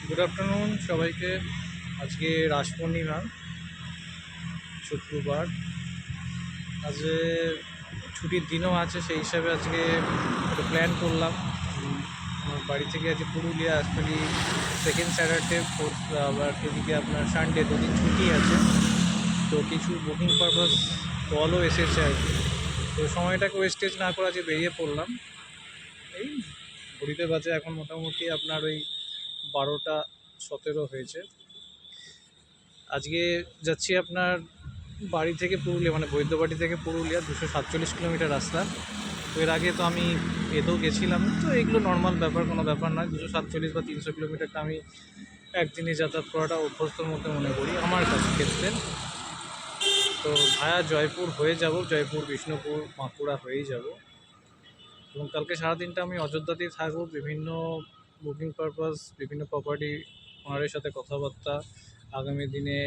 Good afternoon সবাইকে। আজকে রাস পূর্ণিমা, শুক্রবার। আজকে ছুটির দিনও আছে, সেই হিসাবে আজকে একটা প্ল্যান করলাম। আমার বাড়ি থেকে আজকে Purulia, actually second Saturday, fourth আবার এদিকে আপনার সানডে, দুদিন ছুটি আছে। তো কিছু বুকিং পারপাস কলও এসেছে আর কি। তো সময়টাকে ওয়েস্টেজ না করে আজকে বেরিয়ে পড়লাম। এই ঘড়িতে বাজে এখন মোটামুটি আপনার ওই 12টা 17 হয়েছে। আজকে যাচ্ছি আপনার বাড়ি থেকে পুরুলিয়া, মানে বৈদ্যবাড়ি থেকে পুরুলিয়া 247 কিলোমিটার রাস্তা। তো এর আগে তো আমি এতেও গেছিলাম, তো এগুলো নর্মাল ব্যাপার, কোনো ব্যাপার নয়। 247 বা 300 কিলোমিটারটা আমি একদিনে যাতায়াত করাটা অভ্যস্তর মধ্যে মনে করি আমার কাছে ক্ষেত্রে। তো ভায়া জয়পুর হয়ে যাব, জয়পুর, বিষ্ণুপুর, বাঁকুড়া হয়েই যাব। এবং কালকে সারাদিনটা আমি অযোধ্যাতেই থাকবো। বিভিন্ন বুকিং পারপাস, বিভিন্ন প্রপার্টি ওনারের সাথে কথাবার্তা, আগামী দিনে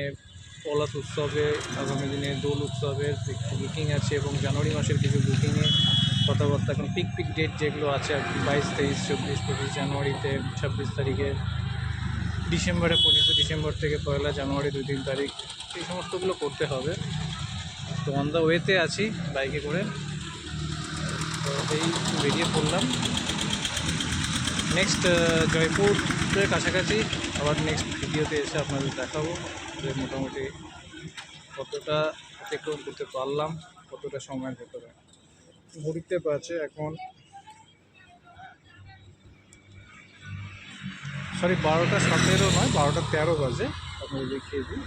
পলাশ উৎসবে, আগামী দিনে দোল উৎসবের বুকিং আছে, এবং জানুয়ারি মাসের কিছু বুকিংয়ে কথাবার্তা। এখন পিক ডেট যেগুলো আছে আর কি, 22, 23, 24, 25 জানুয়ারিতে, 26 তারিখে, ডিসেম্বরে 25শে ডিসেম্বর থেকে 1লা জানুয়ারি 2-3 তারিখ, এই সমস্তগুলো করতে হবে। তো অন দ্য ওয়েতে আছি বাইকে করে। তো এই বেরিয়ে পড়লাম। নেক্সট জয়পুরের কাছাকাছি আবার নেক্সট ভিডিওতে এসে আপনাদের দেখাবো যে মোটামুটি কতটা অতিক্রম করতে পারলাম, কতটা সময়ের ভেতরে। ঘুরতে পারছে এখন, সরি 12টা 17 নয়, 12টা 13 বাজে। আপনাদের দেখিয়ে দিই।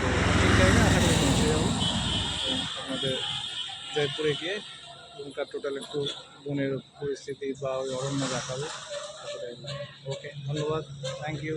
তো ঠিক টাইমে আশা করি পৌঁছে যাবো আপনাদের জয়পুরে গিয়ে। ওখানকার টোটাল একটু বনের পরিস্থিতি বা ওই অরণ্য দেখাবো। ওকে, ধন্যবাদ, থ্যাংক ইউ।